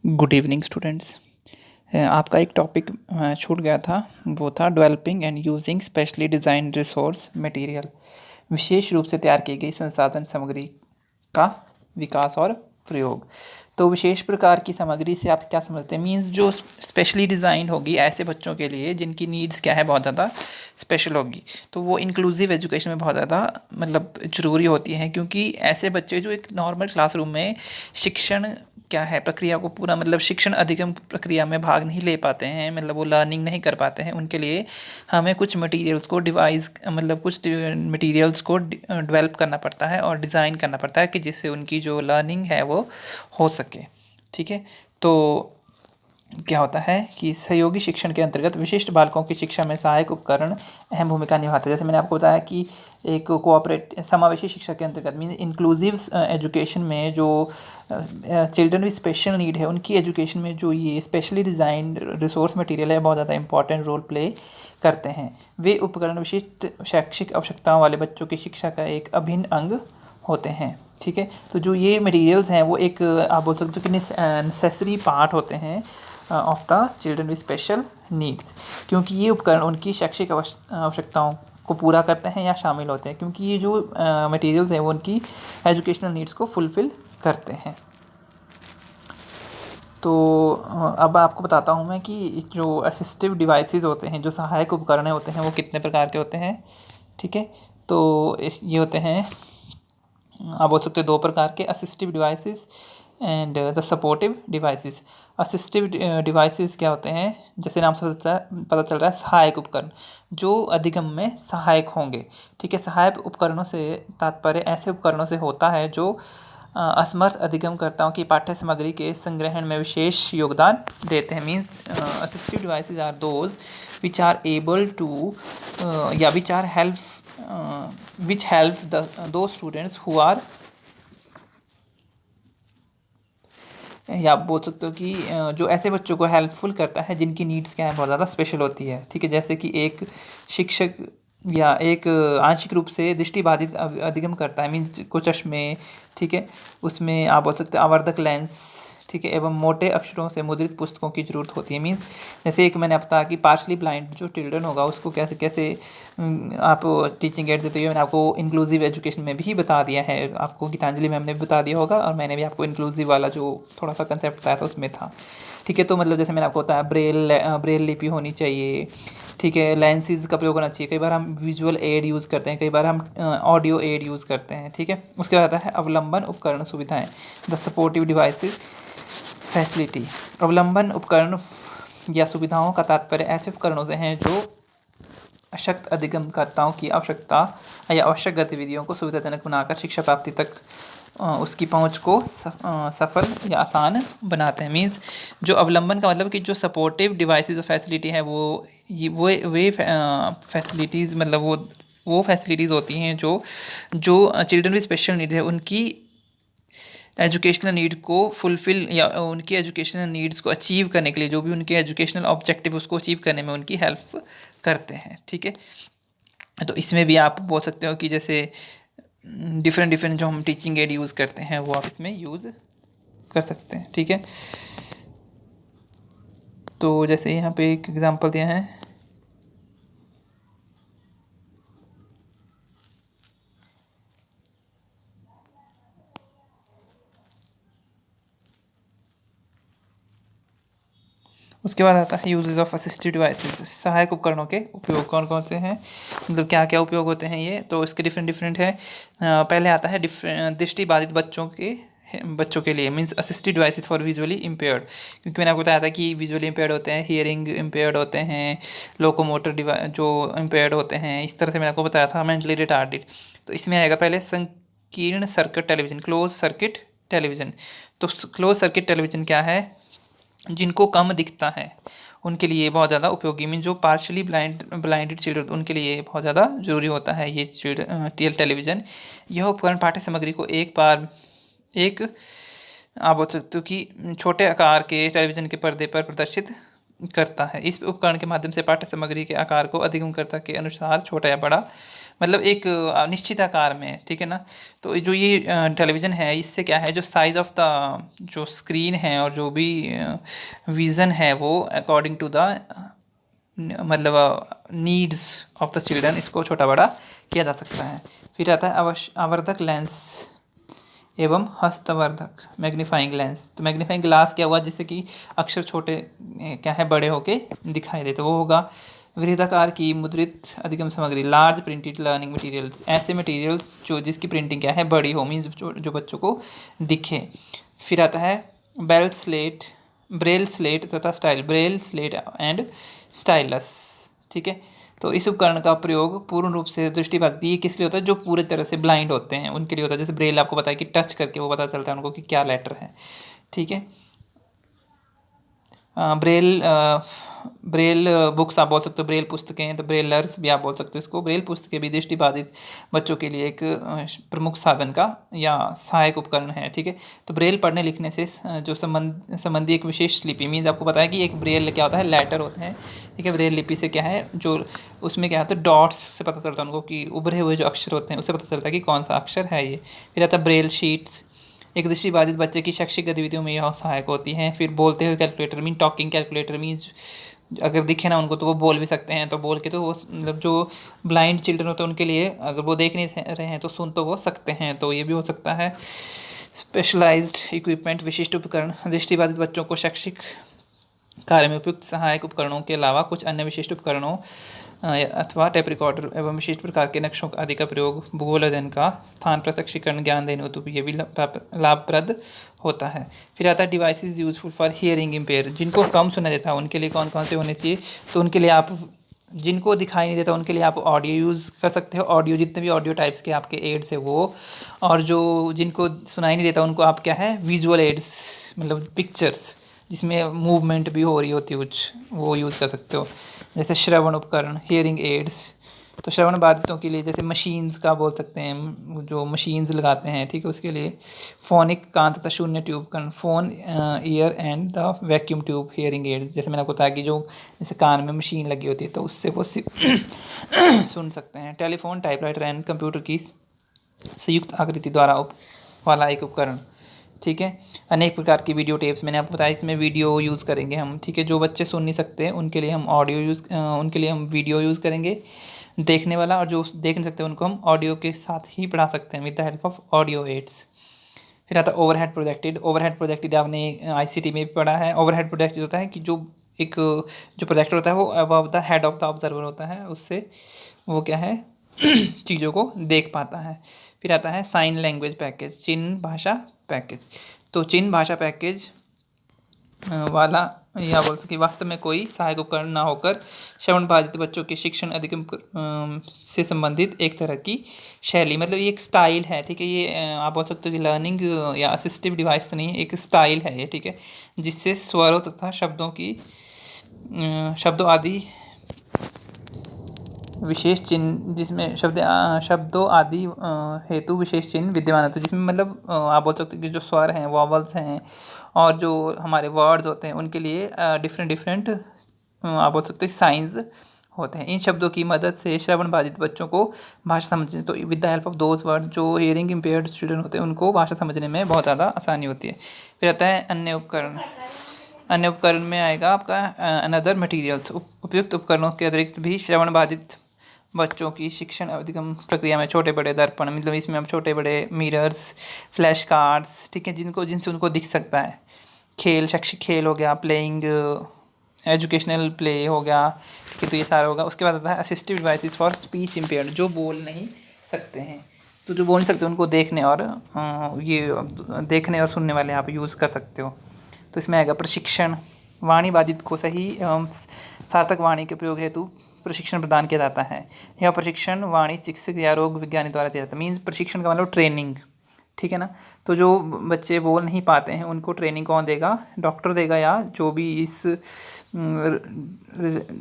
Good evening students. आपका एक topic छूट गया था, वो था developing and using specially design resource material, विशेष रूप से तैयार की गई संसाधन सामग्री का विकास और प्रयोग। तो विशेष प्रकार की सामग्री से आप क्या समझते हैं? मींस जो स्पेशली डिज़ाइन होगी ऐसे बच्चों के लिए जिनकी नीड्स क्या है, बहुत ज़्यादा स्पेशल होगी, तो वो इंक्लूसिव एजुकेशन में बहुत ज़्यादा मतलब ज़रूरी होती हैं, क्योंकि ऐसे बच्चे जो एक नॉर्मल क्लासरूम में शिक्षण क्या है प्रक्रिया को पूरा मतलब शिक्षण अधिगम प्रक्रिया में भाग नहीं ले पाते हैं, मतलब वो लर्निंग नहीं कर पाते हैं, उनके लिए हमें कुछ मटेरियल्स को डिवाइस मतलब कुछ मटेरियल्स को डेवलप करना पड़ता है और डिज़ाइन करना पड़ता है कि जिससे उनकी जो लर्निंग है वो हो सके। ठीक है, तो क्या होता है कि सहयोगी शिक्षण के अंतर्गत विशिष्ट बालकों की शिक्षा में सहायक उपकरण अहम भूमिका निभाते हैं। जैसे मैंने आपको बताया कि एक कोऑपरेट समावेशी शिक्षा के अंतर्गत मीन इंक्लूसिव एजुकेशन में जो चिल्ड्रन विद स्पेशल नीड है उनकी एजुकेशन में जो ये स्पेशली डिज़ाइंड रिसोर्स मटेरियल है बहुत ज़्यादा इंपॉर्टेंट रोल प्ले करते हैं। वे उपकरण विशिष्ट शैक्षिक आवश्यकताओं वाले बच्चों की शिक्षा का एक अभिन्न अंग होते हैं। ठीक है, तो जो ये मटेरियल्स हैं वो एक आप बोल सकते हो कि नेसेसरी पार्ट होते हैं of the children with special needs, क्योंकि ये उपकरण उनकी शैक्षिक आवश्यकताओं को पूरा करते हैं या शामिल होते हैं, क्योंकि ये जो मटेरियल्स हैं वो उनकी एजुकेशनल नीड्स को फुलफ़िल करते हैं। तो अब आपको बताता हूँ मैं कि जो असिस्टिव डिवाइसेस होते हैं, जो सहायक उपकरण होते हैं, वो कितने प्रकार के होते हैं। ठीक है, तो ये होते हैं, आप बोल सकते हो, दो प्रकार के, assistive devices and the supportive devices. Assistive devices क्या होते हैं? जैसे नाम से पता चल रहा है, सहायक उपकरण जो अधिगम में सहायक होंगे। ठीक है, सहायक उपकरणों से तात्पर्य ऐसे उपकरणों से होता है जो असमर्थ अधिगमकर्ताओं की पाठ्य सामग्री के संग्रहण में विशेष योगदान देते हैं। Means assistive devices are those which are able to या which are help which help those students who are, या आप बोल सकते हो कि जो ऐसे बच्चों को हेल्पफुल करता है जिनकी नीड्स क्या है, बहुत ज़्यादा स्पेशल होती है। ठीक है, जैसे कि एक शिक्षक या एक आंशिक रूप से दृष्टिबाधित अधिगम करता है, मीन्स को चश्मे, ठीक है, उसमें आप बोल सकते हो आवर्धक लेंस, ठीक है, एवं मोटे अक्षरों से मुद्रित पुस्तकों की ज़रूरत होती है। मीन्स जैसे एक मैंने बताया कि पार्शली ब्लाइंड जो चिल्ड्रन होगा उसको कैसे कैसे आप टीचिंग एड देते हो। मैंने आपको इंक्लूसिव एजुकेशन में भी बता दिया है, आपको गीतांजलि मैम ने भी बता दिया होगा, और मैंने भी आपको इंक्लूसिव वाला जो थोड़ा सा कंसेप्ट बताया था उसमें था। ठीक है, तो मतलब जैसे मैंने आपको बताया ब्रेल लिपि होनी चाहिए। ठीक है, लेंसेज का प्रयोग होना चाहिए। कई बार हम विजुअल एड यूज़ करते हैं, कई बार हम ऑडियो एड यूज़ करते हैं। ठीक है, उसके बाद आता है अवलंबन उपकरण सुविधाएं, द सपोर्टिव डिवाइसेस फैसिलिटी। अवलंबन उपकरण या सुविधाओं का तात्पर्य ऐसे उपकरणों से हैं जो अशक्त अधिगमकर्ताओं की आवश्यकता या आवश्यक गतिविधियों को सुविधाजनक बनाकर शिक्षा प्राप्ति तक उसकी पहुंच को सफल या आसान बनाते हैं। मीन्स जो अवलंबन का मतलब कि जो सपोर्टिव डिवाइसेस और फैसिलिटी है वो वे फैसिलिटीज़ मतलब वो फैसिलिटीज़ होती हैं जो चिल्ड्रन विद स्पेशल नीड है उनकी एजुकेशनल नीड को फुलफ़िल या उनकी एजुकेशनल नीड्स को अचीव करने के लिए, जो भी उनके एजुकेशनल ऑब्जेक्टिव उसको अचीव करने में उनकी हेल्प करते हैं। ठीक है, तो इसमें भी आप बोल सकते हो कि जैसे डिफरेंट जो हम टीचिंग एड यूज़ करते हैं वो आप इसमें यूज़ कर सकते हैं। ठीक है, तो जैसे यहाँ पे एक एग्जांपल दिया है, उसके बाद आता है यूजेस ऑफ असिस्टिव डिवाइसेस, सहायक उपकरणों के उपयोग कौन कौन से हैं, मतलब क्या क्या उपयोग होते हैं ये, तो इसके डिफरेंट है। पहले आता है दृष्टिबाधित बच्चों के लिए, means assistive devices for visually impaired, क्योंकि मैंने आपको बताया था कि विजुअली इम्पेयर्ड होते हैं, हियरिंग इम्पेयर्ड होते हैं, लोकोमोटर जो इम्पेयर्ड होते हैं, इस तरह से मैंने आपको बताया था, मेंटली रिटार्डेड। तो इसमें आएगा पहले संकीर्ण circuit television, close circuit television. तो क्लोज सर्किट टेलीविज़न क्या है? जिनको कम दिखता है उनके लिए बहुत ज़्यादा उपयोगी, मीन जो पार्शली ब्लाइंडेड चिल्ड्रन उनके लिए बहुत ज़्यादा ज़रूरी होता है ये टेलीविज़न। यह उपकरण पाठ्य सामग्री को एक आप बोल सकते हो कि छोटे आकार के टेलीविज़न के पर्दे पर प्रदर्शित करता है। इस उपकरण के माध्यम से पाठ्य सामग्री के आकार को अधिगमकर्ता के अनुसार छोटा या बड़ा, मतलब एक निश्चित आकार में, ठीक है ना। तो जो ये टेलीविज़न है, इससे क्या है, जो साइज़ ऑफ द जो स्क्रीन है और जो भी विज़न है वो अकॉर्डिंग टू द मतलब नीड्स ऑफ द चिल्ड्रन, इसको छोटा बड़ा किया जा सकता है। फिर आता है आवर्धक लेंस एवं हस्तवर्धक मैग्नीफाइंग लेंस। तो मैग्नीफाइंग ग्लास क्या हुआ, जिससे कि अक्षर छोटे क्या है, बड़े होके दिखाई देते, वो होगा। वृत्ताकार की मुद्रित अधिगम सामग्री, लार्ज प्रिंटेड लर्निंग मटेरियल्स, ऐसे मटेरियल्स जो जिसकी प्रिंटिंग क्या है, बड़ी हो, मीन्स जो बच्चों को दिखे। फिर आता है ब्रेल स्लेट तथा style, Braille slate and stylus, ठीक है। तो इस उपकरण का प्रयोग पूर्ण रूप से दृष्टिबाधित, ये किस लिए होता है, जो पूरी तरह से ब्लाइंड होते हैं उनके लिए होता है। जैसे ब्रेल आपको पता है कि टच करके वो पता चलता है उनको कि क्या लेटर है, ठीक है। ब्रेल ब्रेल बुक्स आप बोल सकते हो, ब्रेल पुस्तकें, तो ब्रेलर्स भी आप बोल सकते हो इसको। ब्रेल पुस्तकें भी दृष्टिबाधित बच्चों के लिए एक प्रमुख साधन का या सहायक उपकरण है, ठीक है। तो ब्रेल पढ़ने लिखने से जो संबंधी एक विशेष लिपि, मीन्स आपको पता है कि एक ब्रेल क्या होता है, लेटर होते हैं, ठीक है। ब्रेल लिपि से क्या है, जो उसमें क्या होता है, डॉट्स से पता चलता है उनको कि उभरे हुए जो अक्षर होते हैं उससे पता चलता है कि कौन सा अक्षर है ये। फिर आता है ब्रेल शीट्स, एक दृष्टिबाधित बच्चे की शैक्षिक गतिविधियों में यह सहायक होती हैं। फिर बोलते हुए calculator, mean talking calculator, means अगर दिखे ना उनको तो वो बोल भी सकते हैं, तो बोल के तो वो मतलब जो ब्लाइंड चिल्ड्रन होते हैं उनके लिए, अगर वो देख नहीं रहे हैं तो सुन तो वो सकते हैं, तो ये भी हो सकता है। स्पेशलाइज्ड इक्विपमेंट, विशिष्ट उपकरण, दृष्टिबाधित बच्चों को शैक्षिक कार्य में उपयुक्त सहायक उपकरणों के अलावा कुछ अन्य विशिष्ट उपकरणों अथवा टेप रिकॉर्डर एवं विशिष्ट प्रकार के नक्शों आदि का प्रयोग भूगोल अध्ययन का स्थान प्रशिक्षण ज्ञान देने हेतु ये भी लाभप्रद होता है। फिर आता है devices useful for hearing empire, जिनको कम सुना देता है उनके लिए कौन कौन से होने चाहिए, तो उनके लिए आप, जिनको दिखाई नहीं देता उनके लिए आप ऑडियो यूज़ कर सकते हो, ऑडियो जितने भी ऑडियो टाइप्स के आपके एड्स है वो। और जो जिनको सुनाई नहीं देता उनको आप क्या है, विजुअल एड्स, मतलब पिक्चर्स जिसमें मूवमेंट भी हो रही होती है कुछ, वो यूज़ कर सकते हो। जैसे श्रवण उपकरण, हियरिंग एड्स, तो श्रवण बाधितों के लिए जैसे मशीन्स का बोल सकते हैं, जो मशीन्स लगाते हैं, ठीक है, उसके लिए फोनिक कान तथा शून्य ट्यूब उपकरण, phone year and the vacuum tube hearing aid, जैसे मैंने आपको बताया कि जो जैसे कान में मशीन लगी होती है तो उससे वो सुन सकते हैं। टेलीफोन, टाइपराइटर एंड कंप्यूटर की संयुक्त आकृति द्वारा वाला एक उपकरण, ठीक है। अनेक प्रकार की वीडियो टेप्स, मैंने आपको बताया इसमें वीडियो यूज़ करेंगे हम, ठीक है। जो बच्चे सुन नहीं सकते उनके लिए हम उनके लिए हम वीडियो यूज़ करेंगे देखने वाला, और जो देख नहीं सकते उनको हम ऑडियो के साथ ही पढ़ा सकते हैं with the help of audio aids. फिर आता है ओवरहेड प्रोजेक्टेड। ओवरहेड प्रोजेक्टेड आपने आईसीटी में भी पढ़ा है। ओवरहेड प्रोजेक्टेड होता है कि जो एक जो प्रोजेक्टर होता है वो above the head of the observer होता है, उससे वो क्या है चीज़ों को देख पाता है। फिर आता है साइन लैंग्वेज पैकेज, चिन्ह भाषा पैकेज। तो चिन्ह भाषा पैकेज वाला या बोल सके वास्तव में कोई सहायक उपकरण ना होकर श्रवण बाधित बच्चों के शिक्षण अधिगम से संबंधित एक तरह की शैली, मतलब ये एक स्टाइल है, ठीक है। ये आप बोल सकते हो कि लर्निंग या असिस्टिव डिवाइस तो नहीं है, एक स्टाइल है ये, ठीक है, जिससे स्वरों तथा शब्दों आदि विशेष चिन्ह, जिसमें शब्दों आदि हेतु विशेष चिन्ह विद्यमान होते हैं, जिसमें मतलब आप बोल सकते हो कि जो स्वर हैं, वॉवल्स हैं, और जो हमारे वर्ड्स होते हैं उनके लिए डिफरेंट आप बोल सकते हो साइंस होते हैं। इन शब्दों की मदद से श्रवण बाधित बच्चों को भाषा समझने, तो with the help of those word, जो हियरिंग इम्पेयर्ड स्टूडेंट होते हैं उनको भाषा समझने में बहुत ज़्यादा आसानी होती है। फिर आता है अन्य उपकरण। अन्य उपकरण में आएगा आपका अनदर मटेरियल्स, उपयुक्त उपकरणों के अतिरिक्त भी श्रवण बाधित बच्चों की शिक्षण अधिगम प्रक्रिया में छोटे बड़े दर्पण, मतलब इसमें हम छोटे बड़े मिरर्स, फ्लैश कार्ड्स, ठीक है, जिनसे उनको दिख सकता है। खेल, शैक्षिक खेल हो गया, प्लेइंग एजुकेशनल प्ले हो गया, ठीक है, तो ये सारा होगा। उसके बाद आता है assistive devices for speech impaired, जो बोल नहीं सकते हैं, तो जो बोल नहीं सकते उनको देखने और सुनने वाले आप यूज़ कर सकते हो। तो इसमें आएगा प्रशिक्षण। वाणी बाधित को सही एवं सार्थक वाणी के प्रयोग हेतु प्रशिक्षण प्रदान किया जाता है। यह प्रशिक्षण वाणी चिकित्सक या रोग विज्ञानी द्वारा दिया जाता है। मीन्स प्रशिक्षण का मतलब ट्रेनिंग, ठीक है ना। तो जो बच्चे बोल नहीं पाते हैं उनको ट्रेनिंग कौन देगा, डॉक्टर देगा, या जो भी इस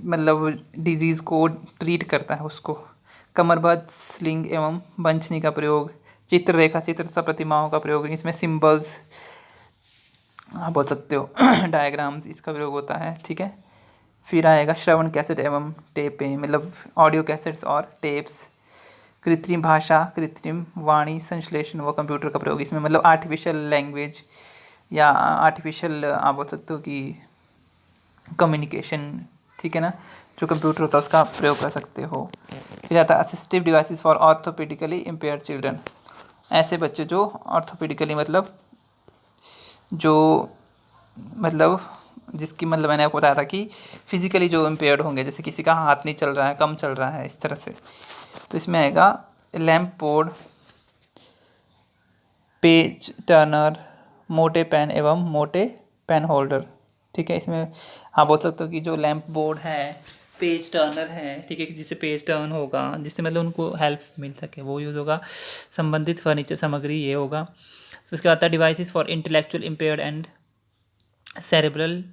मतलब डिजीज़ को ट्रीट करता है उसको। कमरबद्ध, स्लिंग एवं बंचनी का प्रयोग, चित्ररेखा, चित्र तथा प्रतिमाओं का प्रयोग, इसमें सिंबल्स आप बोल सकते हो डायग्राम्स, इसका प्रयोग होता है, ठीक है। फिर आएगा श्रवण कैसेट एवं टेपें, मतलब ऑडियो कैसेट्स और टेप्स। कृत्रिम भाषा, कृत्रिम वाणी संश्लेषण व कंप्यूटर का प्रयोग इसमें, मतलब आर्टिफिशियल लैंग्वेज या आर्टिफिशियल आप बोल सकते हो कि कम्युनिकेशन, ठीक है ना, जो कंप्यूटर होता है उसका प्रयोग कर सकते हो। फिर आता है assistive devices for orthopedically impaired children, ऐसे बच्चे जो ऑर्थोपेडिकली मतलब जिसकी मतलब मैंने आपको बताया था कि फिजिकली जो इम्पेयर्ड होंगे, जैसे किसी का हाथ नहीं चल रहा है, कम चल रहा है, इस तरह से। तो इसमें आएगा लैंप बोर्ड, पेज टर्नर, मोटे पेन एवं मोटे पेन होल्डर, ठीक है। इसमें आप बोल सकते हो कि जो लैंप बोर्ड है, पेज टर्नर है, ठीक है, जिससे पेज टर्न होगा, जिससे मतलब उनको हेल्प मिल सके, वो यूज़ होगा। संबंधित फर्नीचर सामग्री ये होगा। तो उसके बाद आता है devices for intellectual impaired and cerebral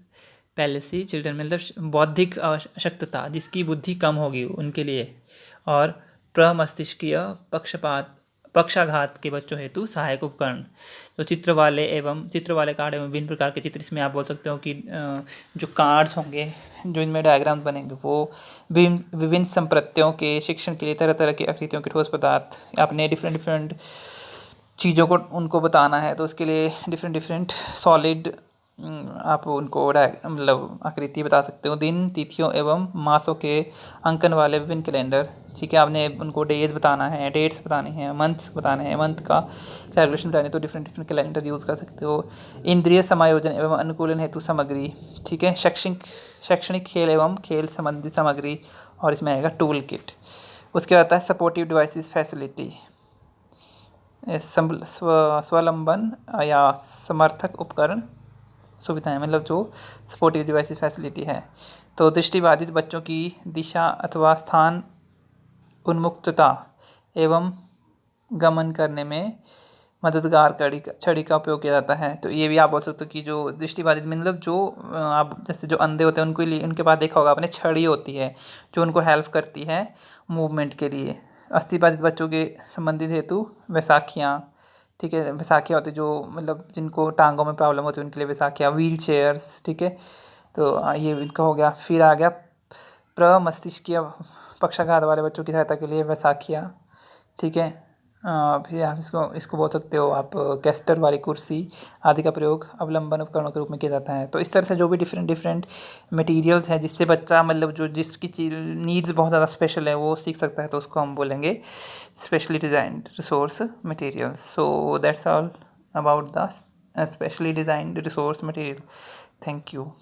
palsy children, मतलब बौद्धिक अशक्तता, जिसकी बुद्धि कम होगी उनके लिए, और प्रमस्तिष्कीय पक्षाघात के बच्चों हेतु सहायक उपकरण। तो चित्र वाले कार्ड एवं विभिन्न प्रकार के चित्र, इसमें आप बोल सकते हो कि जो कार्ड्स होंगे, जो इनमें डायग्राम बनेंगे, वो विभिन्न संप्रत्यों के शिक्षण के लिए तरह तरह की आकृतियों के ठोस पदार्थ, आपने डिफरेंट चीज़ों को उनको बताना है, तो उसके लिए डिफरेंट सॉलिड आप उनको मतलब आकृति बता सकते हो। दिन, तिथियों एवं मासों के अंकन वाले विभिन्न कैलेंडर, ठीक है, आपने उनको डेज बताना है, डेट्स बताने हैं, मंथ्स बताने हैं, मंथ का कैलकुलेशन बतानी है, तो डिफरेंट कैलेंडर यूज़ कर सकते हो। इंद्रिय समायोजन एवं अनुकूलन हेतु सामग्री, ठीक है, शैक्षणिक खेल एवं खेल संबंधी सामग्री, और इसमें आएगा टूल किट। उसके बाद आता है सपोर्टिव डिवाइसेस फैसिलिटी, स्वलंबन या समर्थक उपकरण सुविधाएं, मतलब जो सपोर्टिव डिवाइसेस फैसिलिटी है। तो दृष्टिबाधित बच्चों की दिशा अथवा स्थान उन्मुक्तता एवं गमन करने में मददगार छड़ी का उपयोग किया जाता है। तो ये भी आप बोल सकते हो कि जो दृष्टिबाधित, मतलब जो आप जैसे जो अंधे होते हैं उनके लिए, उनके पास देखा होगा आपने, छड़ी होती है जो उनको हेल्प करती है मूवमेंट के लिए। अस्थिबाधित बच्चों के संबंधित हेतु वैसाखियाँ, ठीक है, वैसाखियाँ होती है जो मतलब जिनको टांगों में प्रॉब्लम होती है उनके लिए वैसाखियाँ, व्हील चेयर्स, ठीक है। तो ये इनका हो गया। फिर आ गया प्रमस्तिष्कीय पक्षाघात वाले बच्चों की सहायता के लिए वैसाखियाँ, ठीक है। फिर आप इसको बोल सकते हो आप कैस्टर वाली कुर्सी आदि का प्रयोग अवलंबन उपकरणों के रूप में किया जाता है। तो इस तरह से जो भी डिफरेंट मटेरियल्स हैं जिससे बच्चा मतलब जिसकी चीज़ नीड्स बहुत ज़्यादा स्पेशल है वो सीख सकता है, तो उसको हम बोलेंगे specially designed resource materials. So that's all about the specially designed resource material. Thank you.